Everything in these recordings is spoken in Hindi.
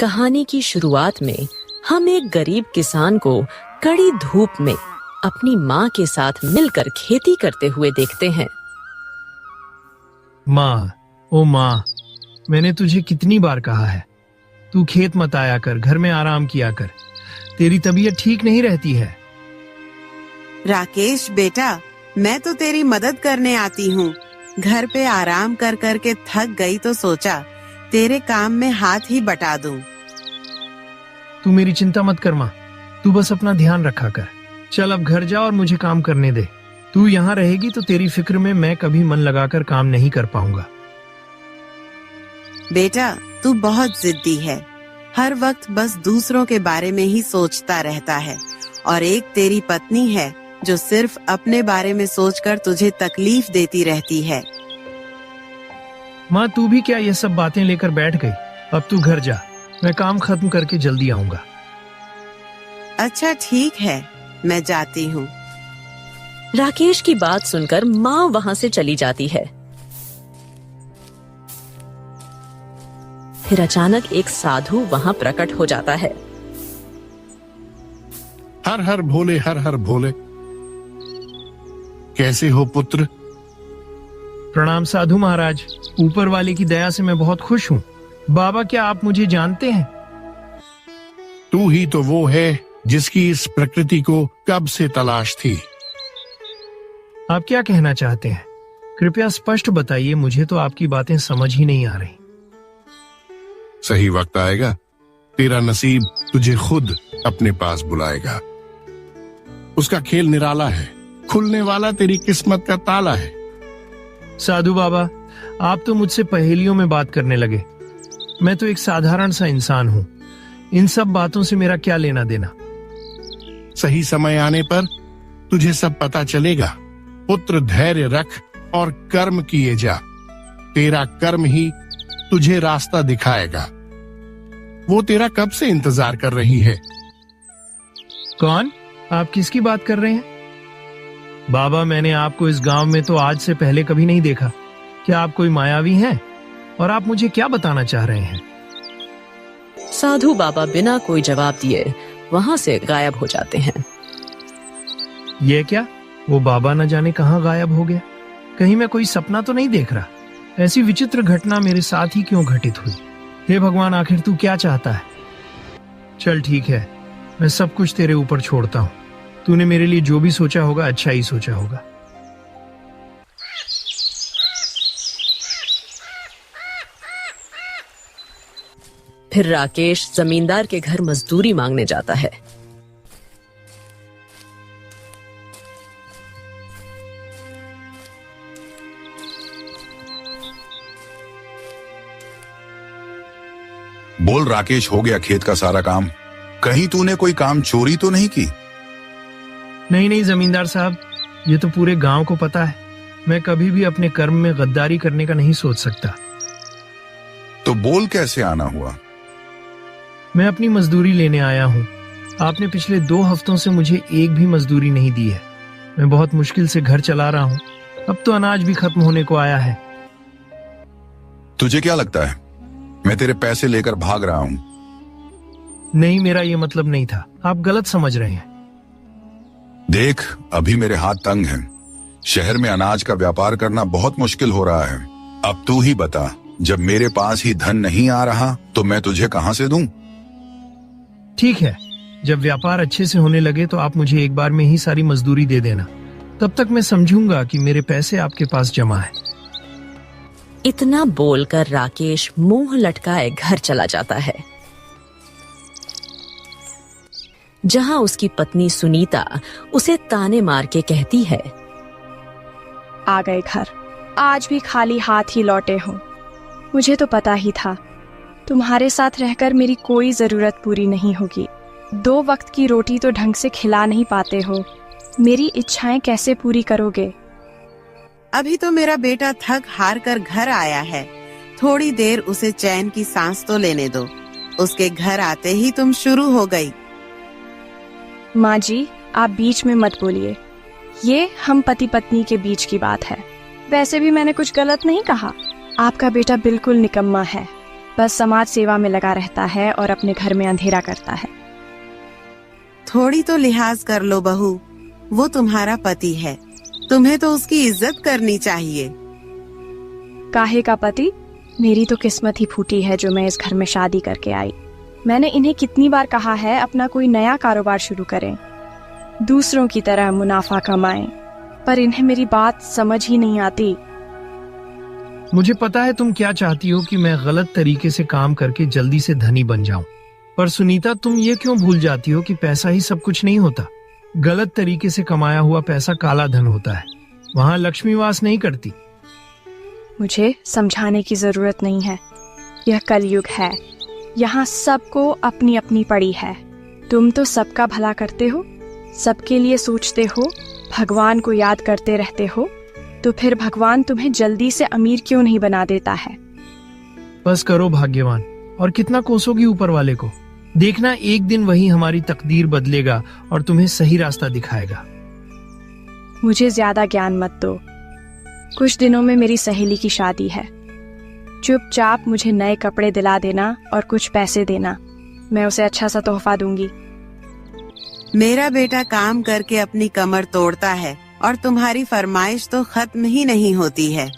कहानी की शुरुआत में हम एक गरीब किसान को कड़ी धूप में अपनी माँ के साथ मिलकर खेती करते हुए देखते हैं। माँ, ओ माँ, मैंने तुझे कितनी बार कहा है, तू खेत मत आया कर, घर में आराम किया कर, तेरी तबीयत ठीक नहीं रहती है। राकेश बेटा, मैं तो तेरी मदद करने आती हूँ। घर पे आराम कर कर के थक गई तो सोचा तेरे काम में हाथ ही बटा दूं। तू मेरी चिंता मत कर माँ, तू बस अपना ध्यान रखा कर। चल अब घर जा और मुझे काम करने दे। तू यहाँ रहेगी तो तेरी फिक्र में मैं कभी मन लगाकर काम नहीं कर पाऊंगा। बेटा, तू बहुत जिद्दी है, हर वक्त बस दूसरों के बारे में ही सोचता रहता है, और एक तेरी पत्नी है जो सिर्फ अपने बारे में सोचकर तुझे तकलीफ देती रहती है। माँ, तू भी क्या ये सब बातें लेकर बैठ गई? अब तू घर जा, मैं काम खत्म करके जल्दी आऊंगा। अच्छा ठीक है, मैं जाती हूँ। राकेश की बात सुनकर माँ वहाँ से चली जाती है। फिर अचानक एक साधु वहाँ प्रकट हो जाता है। हर हर भोले, हर हर भोले। कैसे हो पुत्र? प्रणाम साधु महाराज, ऊपर वाले की दया से मैं बहुत खुश हूँ। बाबा, क्या आप मुझे जानते हैं? तू ही तो वो है जिसकी इस प्रकृति को कब से तलाश थी। आप क्या कहना चाहते हैं? कृपया स्पष्ट बताइए, मुझे तो आपकी बातें समझ ही नहीं आ रही। सही वक्त आएगा, तेरा नसीब तुझे खुद अपने पास बुलाएगा। उसका खेल निराला है, खुलने वाला तेरी किस्मत का ताला है। साधु बाबा, आप तो मुझसे पहेलियों में बात करने लगे। मैं तो एक साधारण सा इंसान हूँ, इन सब बातों से मेरा क्या लेना देना। सही समय आने पर तुझे सब पता चलेगा। पुत्र, धैर्य रख और कर्म किए जा। तेरा कर्म ही तुझे रास्ता दिखाएगा। वो तेरा कब से इंतजार कर रही है। कौन? आप किसकी बात कर रहे हैं? बाबा, मैंने आपको इस गांव में तो आज से पहले कभी नहीं देखा। क्या आप कोई मायावी हैं? और आप मुझे क्या बताना चाह रहे हैं? साधु बाबा बिना कोई जवाब दिए वहाँ से गायब हो जाते हैं। ये क्या? वो बाबा न जाने कहाँ गायब हो गया। कहीं मैं कोई सपना तो नहीं देख रहा? ऐसी विचित्र घटना मेरे साथ ही क्यों घटित हुई? हे भगवान, आखिर तू क्या चाहता है? चल ठीक है, मैं सब कुछ तेरे ऊपर छोड़ता हूँ। तूने मेरे लिए जो भी सोचा होगा अच्छा ही सोचा होगा। फिर राकेश जमींदार के घर मजदूरी मांगने जाता है। बोल राकेश, हो गया खेत का सारा काम? कहीं तूने कोई काम चोरी तो नहीं की? नहीं नहीं जमींदार साहब, ये तो पूरे गांव को पता है। मैं कभी भी अपने कर्म में गद्दारी करने का नहीं सोच सकता। तो बोल कैसे आना हुआ? मैं अपनी मजदूरी लेने आया हूँ। आपने पिछले 2 हफ्तों से मुझे एक भी मजदूरी नहीं दी है। मैं बहुत मुश्किल से घर चला रहा हूँ। अब तो अनाज भी खत्म होने को आया है। तुझे क्या लगता है मैं तेरे पैसे लेकर भाग रहा हूँ? नहीं, मेरा ये मतलब नहीं था। आप गलत समझ रहे हैं। देख, अभी मेरे हाथ तंग हैं। शहर में अनाज का व्यापार करना बहुत मुश्किल हो रहा है। अब तू ही बता, जब मेरे पास ही धन नहीं आ रहा तो मैं तुझे कहां से दूं? ठीक है, जब व्यापार अच्छे से होने लगे तो आप मुझे एक बार में ही सारी मजदूरी दे देना। तब तक मैं समझूंगा कि मेरे पैसे आपके पास जमा है। इतना बोलकर राकेश मुंह लटकाए घर चला जाता है, जहां उसकी पत्नी सुनीता उसे ताने मार के कहती है, आ गए घर, आज भी खाली हाथ ही लौटे हो। मुझे तो पता ही था तुम्हारे साथ रहकर मेरी कोई जरूरत पूरी नहीं होगी। 2 वक्त की रोटी तो ढंग से खिला नहीं पाते हो, मेरी इच्छाएं कैसे पूरी करोगे? अभी तो मेरा बेटा थक हार कर घर आया है, थोड़ी देर उसे चैन की सांस तो लेने दो। उसके घर आते ही तुम शुरू हो गई। माँ जी, आप बीच में मत बोलिए, ये हम पति पत्नी के बीच की बात है। वैसे भी मैंने कुछ गलत नहीं कहा। आपका बेटा बिल्कुल निकम्मा है, बस समाज सेवा में लगा रहता है और अपने घर में अंधेरा करता है। थोड़ी तो लिहाज कर लो बहू, वो तुम्हारा पति है, तुम्हें तो उसकी इज्जत करनी चाहिए। काहे का पति? मेरी तो किस्मत ही फूटी है जो मैं इस घर में शादी करके आई। मैंने इन्हें कितनी बार कहा है अपना कोई नया कारोबार शुरू करें, दूसरों की तरह मुनाफा कमाएं, पर इन्हें मेरी बात समझ ही नहीं आती। मुझे पता है तुम क्या चाहती हो कि मैं गलत तरीके से काम करके जल्दी से धनी बन जाऊं, पर सुनीता तुम ये क्यों भूल जाती हो कि पैसा ही सब कुछ नहीं होता। गलत तरीके से कमाया हुआ पैसा काला धन होता है, वहां लक्ष्मी वास नहीं करती। मुझे समझाने की जरूरत नहीं है, यह कलयुग है, यहाँ सबको अपनी अपनी पड़ी है। तुम तो सबका भला करते हो, सबके लिए सोचते हो, भगवान को याद करते रहते हो, तो फिर भगवान तुम्हें जल्दी से अमीर क्यों नहीं बना देता है? बस करो भाग्यवान, और कितना कोसोगी ऊपर वाले को। देखना एक दिन वही हमारी तकदीर बदलेगा और तुम्हें सही रास्ता दिखाएगा। मुझे ज्यादा ज्ञान मत दो। कुछ दिनों में मेरी सहेली की शादी है, चुपचाप मुझे नए कपड़े दिला देना और कुछ पैसे देना, मैं उसे अच्छा सा तोहफा दूंगी। मेरा बेटा काम करके अपनी कमर तोड़ता है और तुम्हारी फरमाइश तो खत्म ही नहीं होती है।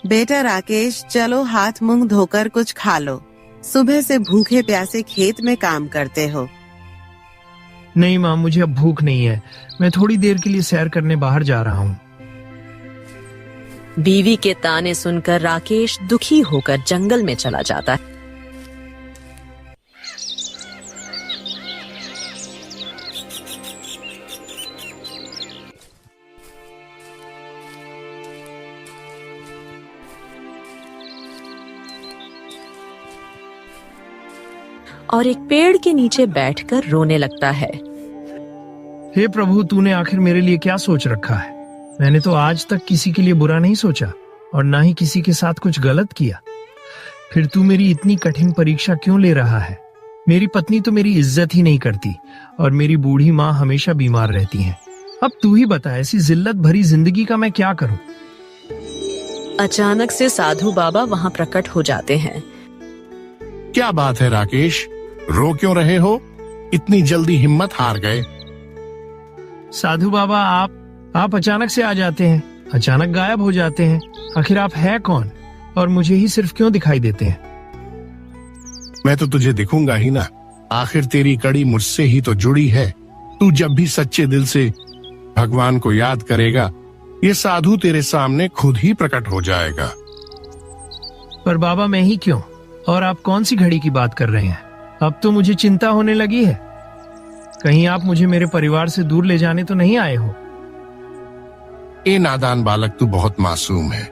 बेटा राकेश, चलो हाथ मुंह धोकर कुछ खा लो, सुबह से भूखे प्यासे खेत में काम करते हो। नहीं माँ, मुझे अब भूख नहीं है, मैं थोड़ी देर के लिए सैर करने बाहर जा रहा हूँ। बीवी के ताने सुनकर राकेश दुखी होकर जंगल में चला जाता है। और एक पेड़ के नीचे बैठकर रोने लगता है। हे प्रभु, तूने आखिर मेरे लिए क्या सोच रखा है? मैंने तो आज तक किसी के लिए बुरा नहीं सोचा और ना ही किसी के साथ कुछ गलत किया, फिर तू मेरी इतनी कठिन परीक्षा क्यों ले रहा है? मेरी पत्नी तो मेरी इज्जत ही नहीं करती और मेरी बूढ़ी माँ हमेशा बीमार रहती है। अब तू ही बता, ऐसी जिल्लत भरी जिंदगी का मैं क्या करूं? अचानक से साधु बाबा वहां प्रकट हो जाते हैं। क्या बात है राकेश, रो क्यों रहे हो? इतनी जल्दी हिम्मत हार गए? साधु बाबा, आप अचानक से आ जाते हैं, अचानक गायब हो जाते हैं। आखिर आप है कौन और मुझे ही सिर्फ क्यों दिखाई देते हैं? मैं तो तुझे दिखूंगा ही ना, आखिर तेरी कड़ी मुझसे ही तो जुड़ी है। तू जब भी सच्चे दिल से भगवान को याद करेगा, ये साधु तेरे सामने खुद ही प्रकट हो जाएगा। पर बाबा, मैं ही क्यों? और आप कौन सी घड़ी की बात कर रहे हैं? अब तो मुझे चिंता होने लगी है, कहीं आप मुझे मेरे परिवार से दूर ले जाने तो नहीं आए हो? ए नादान बालक, तू बहुत मासूम है,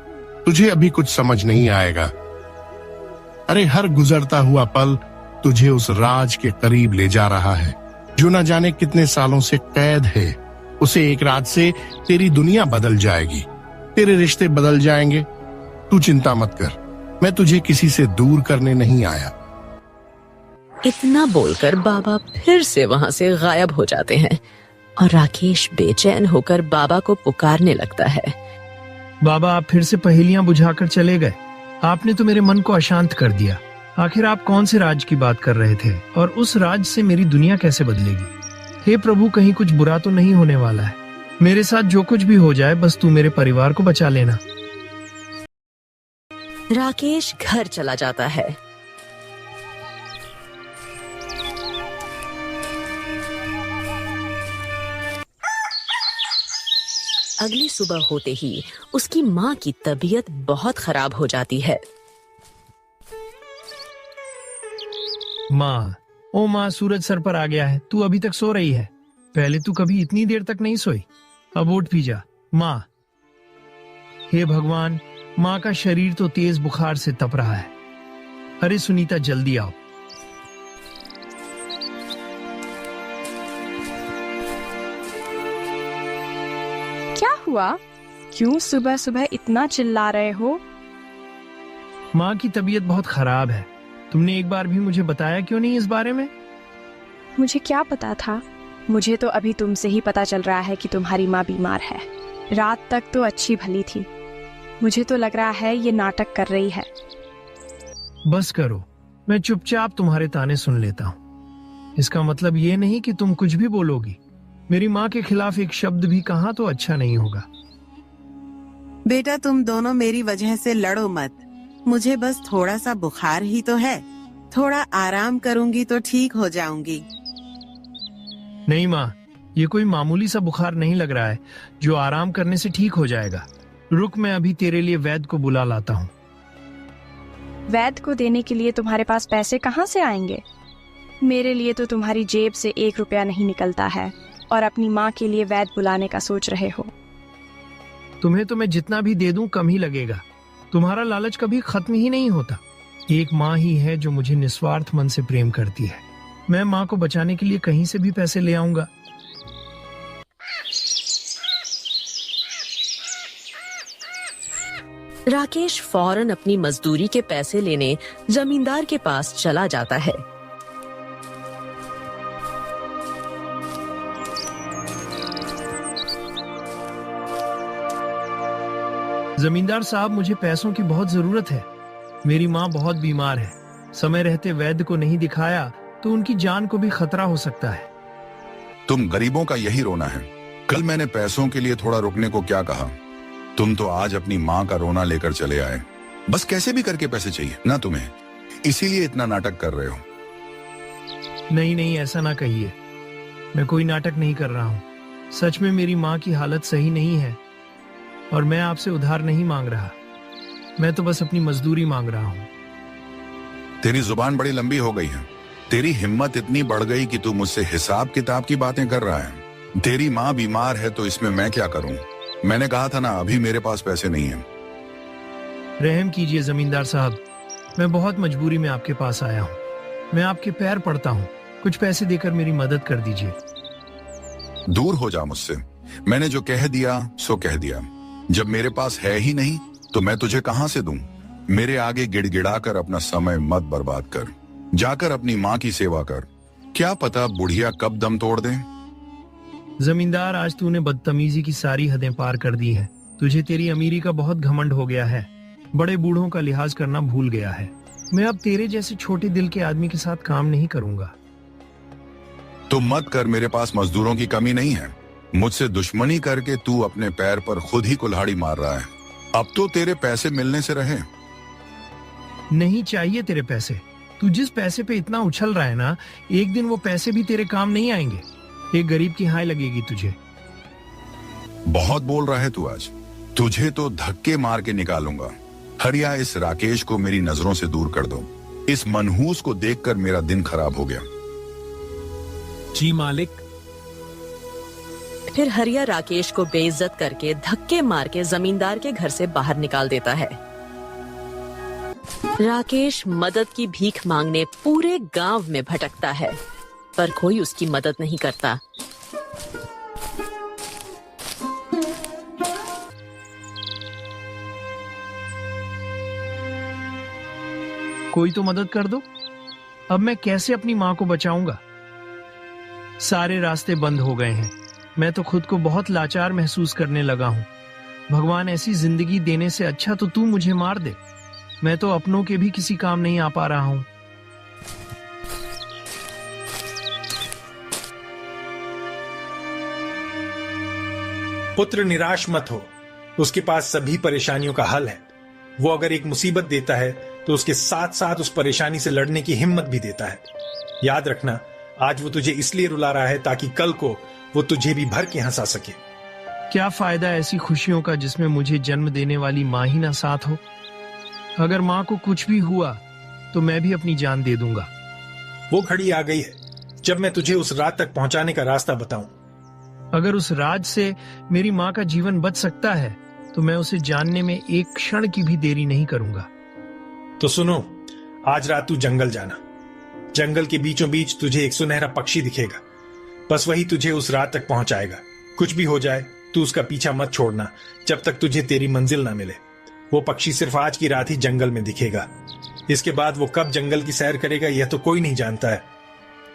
तुझे अभी कुछ समझ नहीं आएगा। अरे हर गुजरता हुआ पल तुझे उस राज के करीब ले जा रहा है जो न जाने कितने सालों से कैद है। उसे एक रात से तेरी दुनिया बदल जाएगी, तेरे रिश्ते बदल जाएंगे। तू चिंता मत कर, मैं तुझे किसी से दूर करने नहीं आया। इतना बोलकर बाबा फिर से वहां से गायब हो जाते हैं और राकेश बेचैन होकर बाबा को पुकारने लगता है। बाबा, आप फिर से पहेलियां बुझाकर चले गए। आपने तो मेरे मन को अशांत कर दिया। आखिर आप कौन से राज की बात कर रहे थे और उस राज से मेरी दुनिया कैसे बदलेगी? हे प्रभु, कहीं कुछ बुरा तो नहीं होने वाला है? मेरे साथ जो कुछ भी हो जाए, बस तू मेरे परिवार को बचा लेना। राकेश घर चला जाता है। अगली सुबह होते ही उसकी माँ की तबीयत बहुत खराब हो जाती है। माँ, ओ माँ, सूरज सर पर आ गया है, तू अभी तक सो रही है? पहले तू कभी इतनी देर तक नहीं सोई, अब उठ भी जा माँ। हे भगवान, माँ का शरीर तो तेज बुखार से तप रहा है। अरे सुनीता, जल्दी आओ। क्या हुआ? क्यों सुबह सुबह इतना चिल्ला रहे हो? माँ की तबीयत बहुत खराब है। तुमने एक बार भी मुझे बताया क्यों नहीं इस बारे में? मुझे क्या पता था? मुझे तो अभी तुमसे ही पता चल रहा है कि तुम्हारी माँ बीमार है। रात तक तो अच्छी भली थी, मुझे तो लग रहा है ये नाटक कर रही है। बस करो, मैं चुपचाप तुम्हारे ताने सुन लेता हूँ। इसका मतलब ये नहीं कि तुम कुछ भी बोलोगी। मेरी माँ के खिलाफ एक शब्द भी कहा तो अच्छा नहीं होगा। बेटा, तुम दोनों मेरी वजह से लड़ो मत। मुझे बस थोड़ा सा बुखार ही तो है। थोड़ा आराम करूंगी तो ठीक हो जाऊंगी। नहीं माँ, ये कोई मामूली सा बुखार नहीं लग रहा है जो आराम करने से ठीक हो जाएगा। रुक, मैं अभी तेरे लिए वैद्य को बुला लाता हूँ। वैद्य को देने के लिए तुम्हारे पास पैसे कहाँ से आएंगे? मेरे लिए तो तुम्हारी जेब से 1 रुपया नहीं निकलता है और अपनी माँ के लिए वैद्य बुलाने का सोच रहे हो। तुम्हें तो मैं जितना भी दे दूं कम ही लगेगा। तुम्हारा लालच कभी खत्म ही नहीं होता। एक माँ ही है जो मुझे निस्वार्थ मन से प्रेम करती है। मैं माँ को बचाने के लिए कहीं से भी पैसे ले आऊंगा। राकेश फौरन अपनी मजदूरी के पैसे लेने जमींदार के पास चला जाता है। जमींदार साहब, मुझे पैसों की बहुत जरूरत है। मेरी माँ बहुत बीमार है। समय रहते वैद्य को नहीं दिखाया तो उनकी जान को भी खतरा हो सकता है। तुम गरीबों का यही रोना है। कल मैंने पैसों के लिए थोड़ा रुकने को क्या कहा? तुम तो आज अपनी माँ का रोना लेकर चले आए। बस कैसे भी करके पैसे चाहिए ना तुम्हें, इसीलिए इतना नाटक कर रहे हो। नहीं नहीं, ऐसा ना कहिए। मैं कोई नाटक नहीं कर रहा हूँ। सच में मेरी माँ की हालत सही नहीं है और मैं आपसे उधार नहीं मांग रहा। मैं तो बस अपनी मजदूरी मांग रहा हूँ। तेरी जुबान बड़ी लंबी हो गई है। तेरी हिम्मत इतनी बढ़ गई कि तू मुझसे हिसाब किताब की बातें कर रहा है। तेरी माँ बीमार है तो इसमें मैं क्या करूं? मैंने कहा था ना, अभी मेरे पास पैसे नहीं हैं। रहम कीजिए जमींदार साहब, मैं बहुत मजबूरी में आपके पास आया हूँ। मैं आपके पैर पड़ता हूँ, कुछ पैसे देकर मेरी मदद कर दीजिए। दूर हो जा मुझसे। मैंने जो कह दिया सो कह दिया। जब मेरे पास है ही नहीं तो मैं तुझे कहां से दूं? मेरे आगे गिड़गिड़ाकर अपना समय मत बर्बाद कर। जाकर अपनी माँ की सेवा कर। क्या पता बुढ़िया कब दम तोड़ दे। जमींदार, आज तूने बदतमीजी की सारी हदें पार कर दी है। तुझे तेरी अमीरी का बहुत घमंड हो गया है। बड़े बूढ़ों का लिहाज करना भूल गया है। मैं अब तेरे जैसे छोटे दिल के आदमी के साथ काम नहीं करूंगा। तुम मत कर, मेरे पास मजदूरों की कमी नहीं है। मुझसे दुश्मनी करके तू अपने पैर पर खुद ही कुल्हाड़ी मार रहा है। अब तो तेरे पैसे मिलने से रहे। नहीं चाहिए तेरे पैसे। तू जिस पैसे पे इतना उछल रहा है ना, एक दिन वो पैसे भी तेरे काम नहीं आएंगे। एक गरीब की हाय लगेगी तुझे। बहुत बोल रहा है तू आज। तुझे तो धक्के मार के निकालूंगा। हरिया, इस राकेश को मेरी नजरों से दूर कर दो। इस मनहूस को देखकर मेरा दिन खराब हो गया। जी मालिक। फिर हरिया राकेश को बेइज्जत करके धक्के मार के जमींदार के घर से बाहर निकाल देता है। राकेश मदद की भीख मांगने पूरे गांव में भटकता है, पर कोई उसकी मदद नहीं करता। कोई तो मदद कर दो। अब मैं कैसे अपनी माँ को बचाऊंगा? सारे रास्ते बंद हो गए हैं। मैं तो खुद को बहुत लाचार महसूस करने लगा हूँ। भगवान, ऐसी जिंदगी देने से अच्छा तो तू मुझे मार दे। मैं तो अपनों के भी किसी काम नहीं आ पा रहा हूँ। पुत्र, निराश मत हो। उसके पास सभी परेशानियों का हल है। वो अगर एक मुसीबत देता है तो उसके साथ साथ उस परेशानी से लड़ने की हिम्मत भी देता है। याद रखना, आज वो तुझे इसलिए रुला रहा है ताकि कल को वो तुझे भी भर के हंसा सके। क्या फायदा ऐसी खुशियों का जिसमें मुझे जन्म देने वाली माँ ही ना साथ हो? अगर माँ को कुछ भी हुआ तो मैं भी अपनी जान दे दूंगा। वो घड़ी आ गई है जब मैं तुझे उस रात तक पहुंचाने का रास्ता बताऊं। अगर उस राज से मेरी माँ का जीवन बच सकता है तो मैं उसे जानने में एक क्षण की भी देरी नहीं करूंगा। तो सुनो, आज रात तू जंगल जाना। जंगल के बीचों बीच तुझे एक सुनहरा पक्षी दिखेगा। बस वही तुझे उस रात तक पहुंचाएगा। कुछ भी हो जाए तू उसका पीछा मत छोड़ना जब तक तुझे तेरी मंजिल ना मिले। वो पक्षी सिर्फ आज की रात ही जंगल में दिखेगा। इसके बाद वो कब जंगल की सैर करेगा यह तो कोई नहीं जानता है।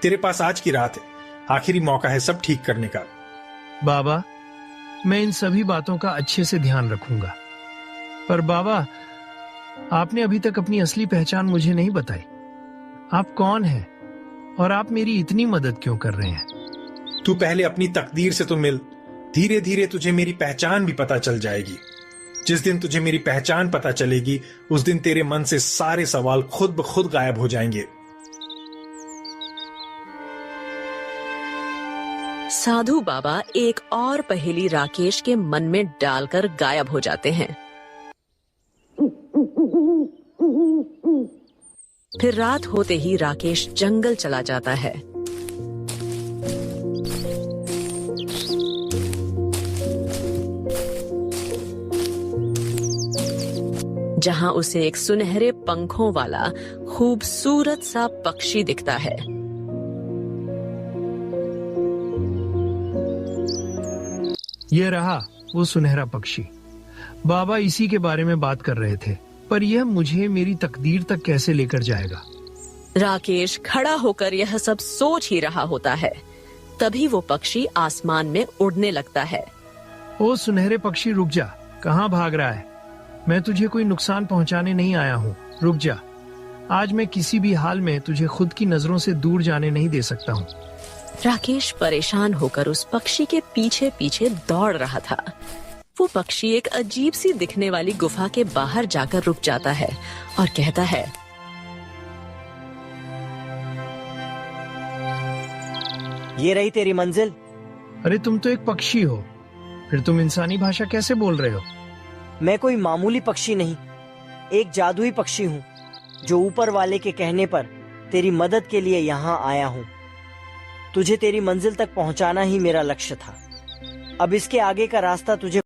तेरे पास आज की रात है, आखिरी मौका है सब ठीक करने का। बाबा, मैं इन सभी बातों का अच्छे से ध्यान रखूंगा। पर बाबा, आपने अभी तक अपनी असली पहचान मुझे नहीं बताई। आप कौन हैं और आप मेरी इतनी मदद क्यों कर रहे हैं? तू पहले अपनी तकदीर से तो मिल, धीरे धीरे तुझे मेरी पहचान भी पता चल जाएगी। जिस दिन तुझे मेरी पहचान पता चलेगी उस दिन तेरे मन से सारे सवाल खुद ब खुद गायब हो जाएंगे। साधु बाबा एक और पहेली राकेश के मन में डालकर गायब हो जाते हैं। फिर रात होते ही राकेश जंगल चला जाता है। जहां उसे एक सुनहरे पंखों वाला खूबसूरत सा पक्षी दिखता है। ये रहा वो सुनहरा पक्षी। बाबा इसी के बारे में बात कर रहे थे, पर यह मुझे मेरी तकदीर तक कैसे लेकर जाएगा? राकेश खड़ा होकर यह सब सोच ही रहा होता है। तभी वो पक्षी आसमान में उड़ने लगता है। ओ सुनहरे पक्षी, रुक जा। कहाँ भाग रहा है? मैं तुझे कोई नुकसान पहुंचाने नहीं आया हूँ, रुक जा। आज मैं किसी भी हाल में तुझे खुद की नजरों से दूर जाने नहीं दे सकता हूँ। राकेश परेशान होकर उस पक्षी के पीछे पीछे दौड़ रहा था। वो पक्षी एक अजीब सी दिखने वाली गुफा के बाहर जाकर रुक जाता है और कहता है, ये रही तेरी मंजिल। अरे तुम तो एक पक्षी हो, फिर तुम इंसानी भाषा कैसे बोल रहे हो? मैं कोई मामूली पक्षी नहीं, एक जादुई पक्षी हूँ जो ऊपर वाले के कहने पर तेरी मदद के लिए यहाँ आया हूँ। तुझे तेरी मंजिल तक पहुँचाना ही मेरा लक्ष्य था। अब इसके आगे का रास्ता तुझे